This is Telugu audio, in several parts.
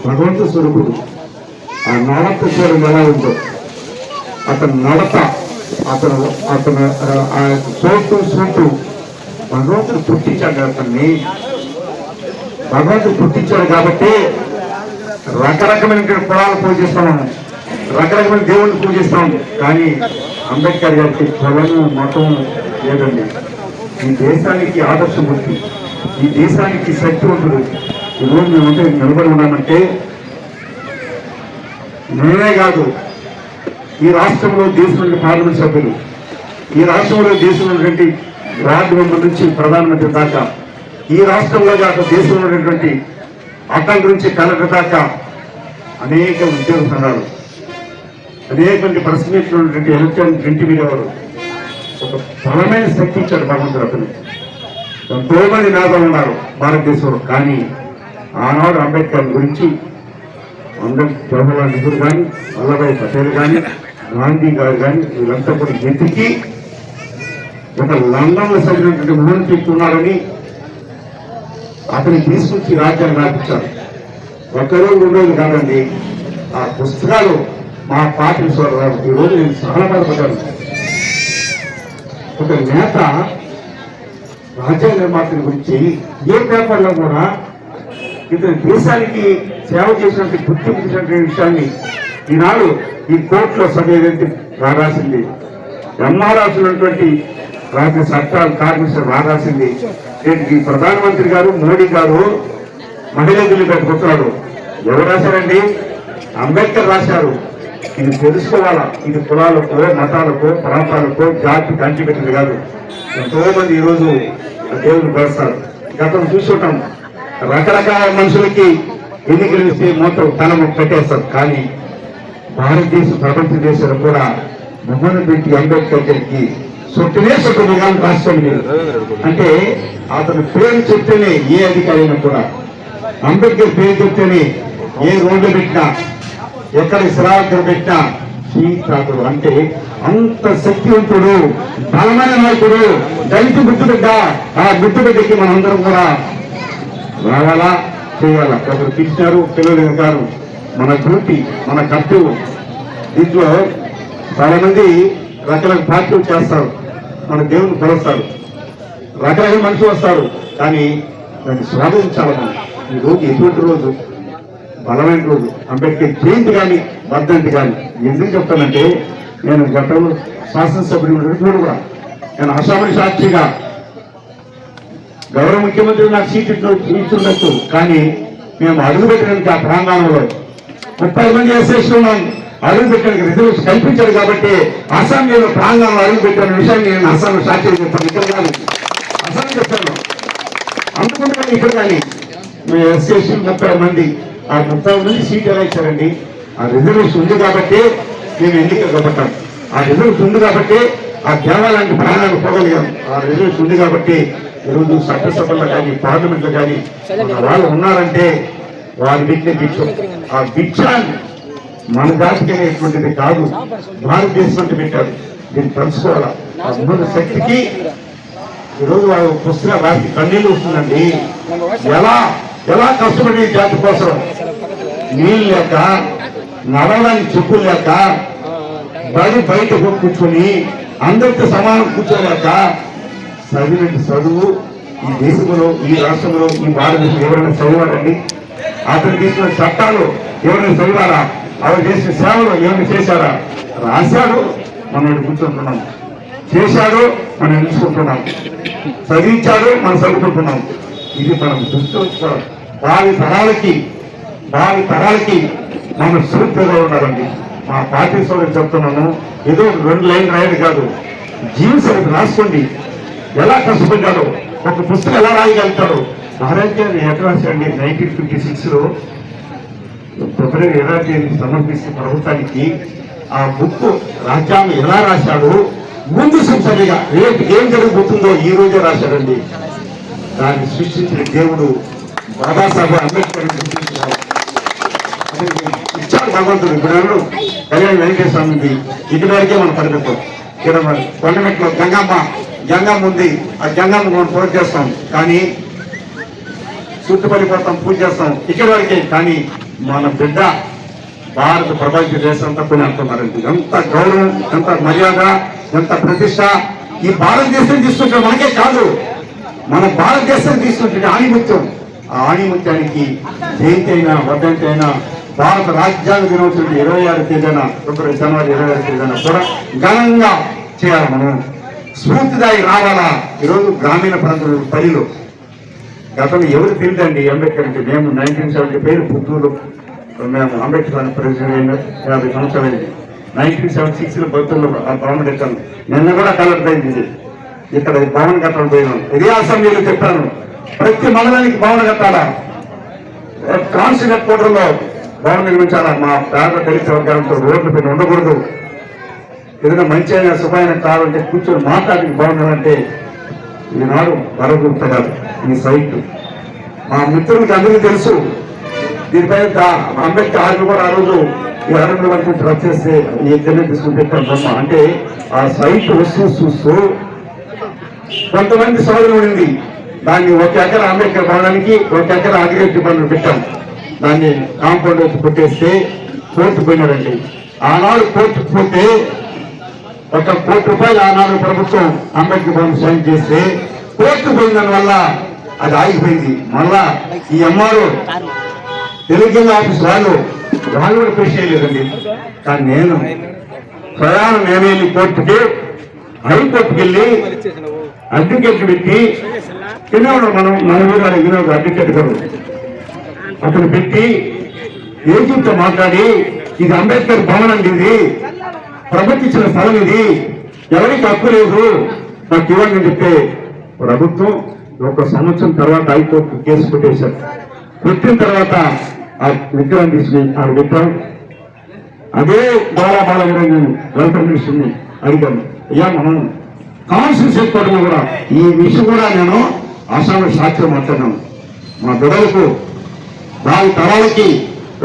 భగవంతు స్వరూపుడు. ఆ నడత చూడండి ఎలా ఉందో, అతను నడత, అతను అతను ఆ చోటు సూటు భగవంతుడు పుట్టించాడు. అతన్ని భగవంతుడు పుట్టించాడు కాబట్టి రకరకమైన కులాలు పూజిస్తాము, రకరకమైన దేవుళ్ళు పూజిస్తాం. కానీ అంబేద్కర్ గారికి కులము మతం లేదండి. ఈ దేశానికి ఆదర్శమూర్తి, ఈ దేశానికి శక్తివంతుడు. ఈరోజు మేమంటే నిలబడి ఉన్నామంటే నేనే కాదు, ఈ రాష్ట్రంలో దేశంలోని పార్లమెంట్ సభ్యులు, ఈ రాష్ట్రంలో దేశంలో వార్డు మెంబర్ నుంచి ప్రధానమంత్రి దాకా, ఈ రాష్ట్రంలో కాక దేశంలో ఉన్నటువంటి అటల్ నుంచి కలెక్టర్ దాకా అనేక ఉద్యోగ సంఘాలు, అనేక ప్రెస్ మీట్లు ఉన్నటువంటి ఎలక్ట్రానిక్ ప్రింట్ మీడియా వారు ఒక బలమైన శక్తి ఇచ్చాడు భగవంతుడు. అతను ఎంతో మంది మేధావులు ఉన్నారు భారతదేశంలో. కానీ ఆనాడు అంబేద్కర్ గురించి జవహర్లాల్ నెహ్రూ కానీ, వల్లభాయ్ పటేల్ కానీ, గాంధీ గారు కానీ వీళ్ళంతా కూడా ఎతికి ఒక లండన్లో చదివినటువంటి మోహన్ వ్యక్తి ఉన్నారని అతని తీసుకొచ్చి రాజ్యాన్ని రాపించారు. ఒకరోజు 2 రోజులు కాదండి. ఆ పుస్తకాలు మా పార్టీ ఈరోజు నేను చాలా బాధపడ్డాను. ఒక నేత రాజ్యాంగ నిర్మాతల గురించి ఏ పేపర్లో కూడా ఇతని దేశానికి సేవ చేసినట్టు గుర్తించినటువంటి విషయాన్ని ఈనాడు ఈ కోర్టులో సభ్యులైతే రాసింది, రాసినటువంటి రాజ్య చట్టాలు కార్మిక రాసింది. ఈ ప్రధానమంత్రి గారు మోడీ గారు మహిళా బిల్లు పెట్టుకుంటున్నాడు. ఎవరు రాశారండి? అంబేద్కర్ రాశారు. ఇది తెలుసుకోవాలా. ఇది కులాలకో, మతాలకో, ప్రాంతాలకో, జాతి కంచి పెట్టింది కాదు. ఎంతో మంది ఈరోజు దేవుడు కలుస్తారు. గతం చూసుకుంటాం, రకరకాల మనుషులకి ఎన్నికలు ఇస్తే మొత్తం తనము పెట్టేస్తారు. కానీ భారతదేశం, ప్రపంచ దేశాలు కూడా మొహమ్మద్ బిన్ అంబేద్కర్ గారికి సొట్టునే సొట్టు విధానం రాసుకోండి మీరు. అంటే అతని పేరు చెప్తేనే ఏ అధికారి అయినా కూడా, అంబేద్కర్ పేరు చెప్తేనే ఏ రోడ్డు పెట్టినా, ఎక్కడ శిలాగ్రం పెట్టినా శ్రీకాకుడు. అంటే అంత శక్తివంతుడు, బలమైన నాయకుడు, దళిత గుర్తుబిడ్డ. ఆ గుర్తుబిడ్డకి మనందరం కూడా రావాలా, చేయాలా. ఒకరు పిలిచినారు, పిల్లలు కాదు, మన డ్యూటీ, మన కర్తవ్యం. దీంట్లో చాలా మంది రకరకాల పార్టీలు చేస్తారు, మన దేవుని కొలుస్తారు, రకరకాల మనుషులు వస్తారు. కానీ దాన్ని స్వాగతించాలి మనం. ఈ రోజు ఎటువంటి రోజు? బలమైన రోజు. అంబేద్కర్ జయంతి కానీ, వర్ధంతి కానీ. ఎందుకు చెప్తానంటే, నేను గతంలో శాసనసభ్యులు కూడా నేను అసెంబ్లీ సాక్షిగా గౌరవ ముఖ్యమంత్రి నాకు సీట్ ఇస్తుండొచ్చు. కానీ మేము అడుగు పెట్టడానికి ఆ ప్రాంగణంలో 30 మంది ఎస్ఎస్లు ఉన్నాం. అడుగు పెట్టడానికి రిజర్వేషన్ కల్పించారు కాబట్టి అసెంబ్లీలో ప్రాంగణంలో అడుగు పెట్టిన విషయాన్ని నేను అసెంబ్లీ సాక్షి చెప్తాను. ఇక్కడ కానీ అసెంబ్లీ చెప్తాను అందుకుంటే ఇక్కడ కానీ మేము ఎస్ఎస్లు 30 మంది, ఆ 30 మంది సీట్ ఎలా ఇచ్చారండి? ఆ రిజర్వేషన్ ఉంది కాబట్టి మేము ఎన్నికలు కాబట్టాం. ఆ రిజర్వేషన్ ఉంది కాబట్టి ఆ దేవాలయానికి ప్రాణాలు పోగలిగాం. ఆ రిజర్వేషన్ ఉంది కాబట్టి ఈరోజు చట్టసభల్లో కానీ, పార్లమెంట్లో కానీ వాళ్ళు ఉన్నారంటే వారి పెట్టిన భిక్ష. ఆ భిక్ష మన జాతికి అనేటువంటిది కాదు, భారతదేశం అంటే పెట్టారు. దీన్ని తెలుసుకోవాలా. ఆ మూల శక్తికి ఈరోజు వాళ్ళ పుస్తకాలు రాసి కన్నీళ్ళు వస్తుందండి. ఎలా ఎలా కష్టపడి జాతి కోసం, నీళ్ళు లేక, నడవడానికి చెప్పులు లేక, బయట కూర్చొని అందరితో సమానం కూర్చోలేక చదివిన చదువు ఈ దేశంలో, ఈ రాష్ట్రంలో, ఈ భారతదేశంలో ఎవరైనా చదివారండి? అతను తీసుకున్న చట్టాలు ఎవరైనా చదివారా? అవి చేసిన సేవలు ఏమైనా చేశారా? రాశాడు, మనం కూర్చుంటున్నాం. చేశాడు, మనం ఎంచుకుంటున్నాం. చదివించాడు, మనం చదువుకుంటున్నాం. ఇది మనం దృష్టించుకోవాలి. భావి తరాలకి మనం సురక్షగా ఉండాలండి. మా పార్టీ సోదరు చెప్తున్నాను, ఏదో 2 లైన్లు రాయడు కాదు, జీవితం రాసుకోండి. ఎలా కష్టపడ్డాడో, ఒక పుస్తకం ఎలా రాయగలుగుతాడు. భారతీయులు ఎక్కడ రాశాడండి? 1956లో ఫిబ్రవరి 20 సమర్పిస్తే ప్రభుత్వానికి ఆ బుక్ రాజ్యాంగం ఎలా రాశాడు, ముందు సంసరిగా రేపు ఏం జరగబోతుందో ఈ రోజే రాశాడండి. దాన్ని సృష్టించిన దేవుడు బాబాసాహెబ్ అంబేద్కర్ ఇచ్చాడు భగవంతుడు. ఇప్పుడు కళ్యాణ వెంకటేశ్వర స్వామి ఇటు వరకే మనం పరిమితం. ఇక్కడ కొండమెట్లో గంగమ్మ ఉంది. ఆ గంగమ్మ మనం పూజ చేస్తాం, కానీ చుట్టుపడిపోతాం, పూజ చేస్తాం, ఇక్కడ వరకే. కానీ మన బిడ్డ భారత ప్రపంచ దేశం అంతా కొని అంటున్నారండి. ఎంత గౌరవం, ఎంత మర్యాద, ఎంత ప్రతిష్ట ఈ భారతదేశం తీసుకుంటే మనకే కాదు, మన భారతదేశం తీసుకుంటే ఆణిముత్యం. ఆ ఆణిముత్యానికి జయంతి అయినా వర్ధంతి అయినా భారత రాజ్యాంగ దినోత్సవం 26 తేదీన ఫిబ్రవరి జనవరి 26 తేదీన కూడా ఘనంగా చేయాలి. మనం స్ఫూర్తిదాయి రావాలా. ఈరోజు గ్రామీణ ప్రాంతాల పనిలో గతంలో ఎవరు తెలియదండి అంబేద్కర్ అంటే. మేము 1975 పుత్తూరు మేము అంబేద్కర్ ప్రెసిడెంట్ 50 సంవత్సరాలైంది. 1976లో బతుల్లో ఆ భవనం కట్టాను. నిన్న కూడా కలెక్ట్ ఇది ఇక్కడ భవన కట్టడం పోయినాం. ఇదే అసెంబ్లీలో చెప్పాను, ప్రతి మండలానికి భవన కట్టాలా, కాన్స్టిట్యూషన్ హెడ్ క్వార్టర్లో భవనం నిర్మించాలా. మా పేద దళిత వర్గాలతో రోడ్ల పైన ఉండకూడదు. ఏదైనా మంచి అయినా శుభమైన కావాలంటే కూర్చొని మాట్లాడి బాగుండాలంటే ఈనాడు వరగుప్త కాదు ఈ సైట్. మా మిత్రులకి అందరికీ తెలుసు. దీనిపై అంబేద్కర్ ఆర్మీ కూడా ఆ రోజు ఈ అరణ్య వరకు రద్దు చేస్తే ఈ ఎక్కడనే తీసుకుని పెట్టాను బొమ్మ. అంటే ఆ సైట్ వస్తూ చూస్తూ కొంతమంది సోదరు ఉండింది. దాన్ని 1 ఎకరా అంబేద్కర్ భవనానికి 1 ఎకరా అగ్రికల్చర్ బండ్లు పెట్టాం. దాన్ని కాంపౌండ్ వచ్చి కొట్టేస్తే కోర్టు పోయినాడండి. ఆనాడు కోర్టుకు పోతే ₹1 కోటి ఆనాడు ప్రభుత్వం అంబేద్కర్ భవన్ సైన్ చేస్తే కోర్టు పోయిన వల్ల అది ఆగిపోయింది. మళ్ళా ఈ ఎంఆర్ఓ తెలుగు ఆఫీస్ వాళ్ళు కూడా కృషి చేయలేదండి. కానీ నేను ప్రయాణం నేనేమి కోర్టుకి హైకోర్టుకి వెళ్ళి అడ్వకేట్ పెట్టి వినోడు మన ఊరు వినోడు అడ్వకేట్ గారు అతను పెట్టి ఏజెంట్తో మాట్లాడి ఇది అంబేద్కర్ భవన్ అండి, ఇది ప్రభుత్వం ఇచ్చిన స్థలం, ఇది ఎవరికి హక్కు లేదు నాకు ఇవ్వండి అని చెప్తే ప్రభుత్వం 1 సంవత్సరం తర్వాత హైకోర్టు కేసు పెట్టేశారు. పెట్టిన తర్వాత ఆ విగ్రహం తీసుకుని ఆ విగ్రహం అదే బాలవీరంగా వెల్ఫేర్ మినిస్టర్ని అడిగాను, అయ్యా మనం కాన్స్టిట్యూషన్ చేసుకోవడంలో కూడా ఈ విషయం కూడా నేను అసలు సాక్ష్యం మాట్లాడినాను. మా బిడ్డలకు దాని తరాలకి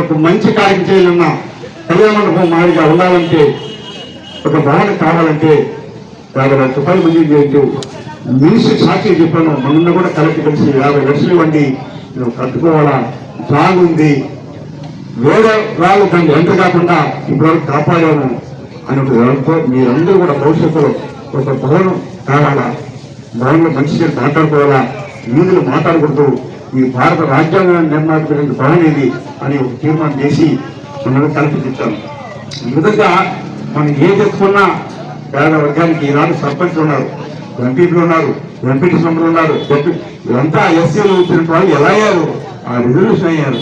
ఒక మంచి కార్యం చేయాలన్నా కళ్యాణ మండపం మాదిరిగా ఉండాలంటే ఒక భవనం కావాలంటే ₹50,00,000 మంజూరు చేయొచ్చు. మినిస్టర్ సాక్షి చెప్పాను, మొన్న కూడా కలెక్టర్ కలిసి 50 లక్షలు ఇవ్వండి, నువ్వు కట్టుకోవాలా, బాగుంది, వేరే వాళ్ళు దాన్ని ఎంటర్ కాకుండా ఇప్పటివరకు కాపాడాము అని ఒక మీరందరూ కూడా భవిష్యత్తులో ఒక భవనం కావాలా, భవనంలో మంచి చేసి మాట్లాడుకోవాలా, వీధులు మాట్లాడకూడదు, ఈ భారత రాజ్యాంగ నిర్మాణ భవనం ఇది అని ఒక తీర్మానం చేసి మనం కల్పించాం. ఈ విధంగా మనం ఏ తెచ్చుకున్నా పేద వర్గానికి ఈనాడు సర్పంచ్లు ఉన్నారు, ఎంపీలు ఉన్నారు, ఎంపీటీ మెంబర్లు ఉన్నారు, ఇదంతా ఎస్సీలు వచ్చిన వాళ్ళు ఎలా అయ్యారు, ఆ రిజర్వేషన్ అయ్యారు.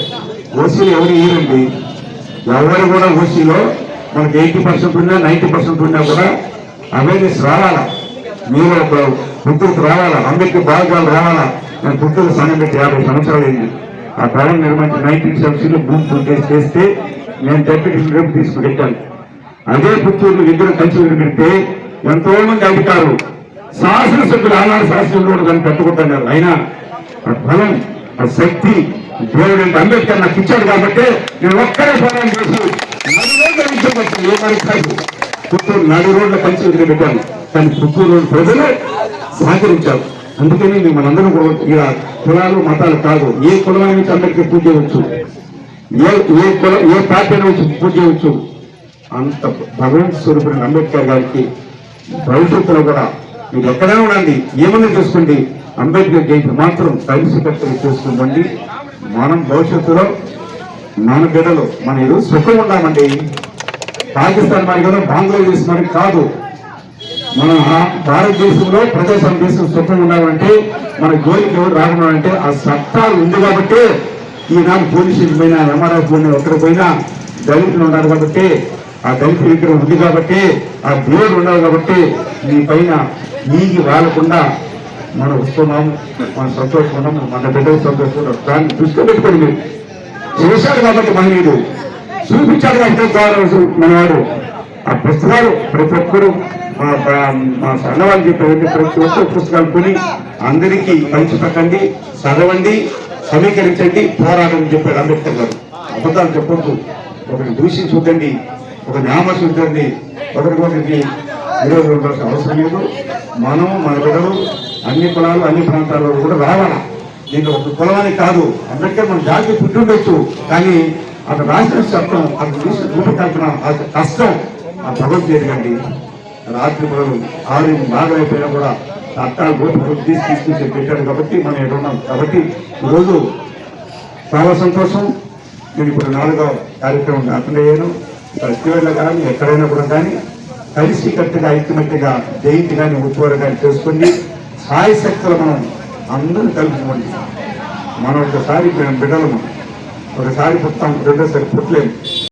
ఓసీలు ఎవరు ఇయ్యరండి, ఎవరు కూడా ఓసీలో మనకి 80% ఉన్నా 90% ఉన్నా కూడా అవేర్నెస్ రావాలా, మీరు పుత్తూరుకు రావాలా, అంబేద్కర్ భాగాలు రావాలా. నేను పుత్తూరు సంఘం పెట్టి 50 సంవత్సరాలు అయింది. ఆ భవనం నిర్మించి 1970లో భూమి పూర్తి చేస్తే నేను డెప్యూటీ రేపు తీసుకుపెట్టాను. అదే పుత్తూరులో ఇద్దరు కలిసి పెడితే ఎంతో మంది అధికారులు శాసనసభ్యులు ఆనాడు శాసనసభ్యులు కూడా దాన్ని పెట్టుకుంటున్నారు. అయినా ఆ బలం, ఆ శక్తి దేవుడు అంటే అంబేద్కర్ నాకు ఇచ్చాడు కాబట్టి నేను ఒక్కడే పోరాటం చేసి 4 రోజులు కాదు పుత్తూరు 4 రోజుల కలిసి పెట్టాను. కానీ పుత్తూరు ప్రజలు సహకరించారు. అందుకని మిమ్మల్ని అందరూ కూడా ఇలా కులాలు మతాలు కాదు, ఏ కులమైన నుంచి అంబేద్కర్ పూజ చేయవచ్చు, ఏ పార్టీ నుంచి పూజ చేయవచ్చు. అంత భగవంతు స్వరూపుడు అంబేద్కర్ గారికి భవిష్యత్తులో కూడా మీరు ఎక్కడైనా ఉండండి, ఏమన్నా చూసుకోండి, అంబేద్కర్ జయంతి మాత్రం కలిసికట్టుగా చేసుకోండి. మనం భవిష్యత్తులో మన బిడ్డలు మన ఈరోజు సుఖం ఉండామండి. పాకిస్తాన్ మరి కదా, బంగ్లాదేశ్ మరి కాదు, మన భారతదేశంలో ప్రజాస్వామ్య దేశం సుఖం ఉండాలంటే మన జోలికి ఎవరు రాకుండా ఆ సత్తాలు ఉంది కాబట్టి ఈనాడు పోలీస్ స్టేషన్ పోయినా ఎంఆర్ఎఫ్ పోయినా ఎక్కడ పోయినా దళితులు ఉన్నారు కాబట్టి, ఆ దళిత విగ్రహం ఉంది కాబట్టి, ఆ దేవుడు ఉన్నారు కాబట్టి మీ పైన ఈగి వాలకుండా మనం వస్తున్నాము, మనం సంతోషకున్నాము, మన బిడ్డలు సంతోషకున్నాం. దాన్ని దృష్టిలో పెట్టుకోండి. మీరు చేశాడు కాబట్టి మహనీయుడు చూపించాడు కాబట్టి మనవాడు ఆ పుస్తకాలు ప్రతి ఒక్కరు మా సన్నవాళ్ళు చెప్పేది ప్రతి ఒక్కరు పుస్తకాలు కొని అందరికీ పంచిపెట్టండి, చదవండి, సమీకరించండి, పోరాటం చెప్పాడు అంబేద్కర్ గారు. అబద్ధాలు చెప్పొద్దు, ఒకరిని దూషించొద్దండి, ఒక న్యామర్శించండి, ఒకరికొకరికి విరోధం ఉండాల్సిన అవసరం లేదు. మనం మన బిడ్డలు అన్ని కులాలు అన్ని ప్రాంతాల్లో కూడా రావాలా. దీంట్లో ఒక కులమని కాదు, అంబేద్కర్ మన జాతి పుట్టుండొచ్చు కానీ అతను రాసిన చట్టం అతను తీసిన రూపకల్పన కష్టం ఆ భగవద్గీతకండి. రాత్రి మొదలు 6 బాగలైపోయినా కూడా చట్టాలు గోపికలు తీసుకొచ్చి పెట్టారు కాబట్టి మనం ఇక్కడ ఉన్నాం. కాబట్టి ఈరోజు చాలా సంతోషం. నేను ఇప్పుడు 4వ కార్యక్రమం అటెండ్ అయ్యాను. ఫెస్టివల్లో కానీ ఎక్కడైనా కూడా కానీ కలిసికట్టుగా ఐక్యమత్యగా జయంతి కానీ ఉత్సవాలు కానీ చేసుకొని సాయి శక్తులు మనం అందరూ కలుపుకోండి. మనం ఒకసారి బిడ్డలము ఒకసారి పుట్టాం, రెండోసారి పుట్టలేము.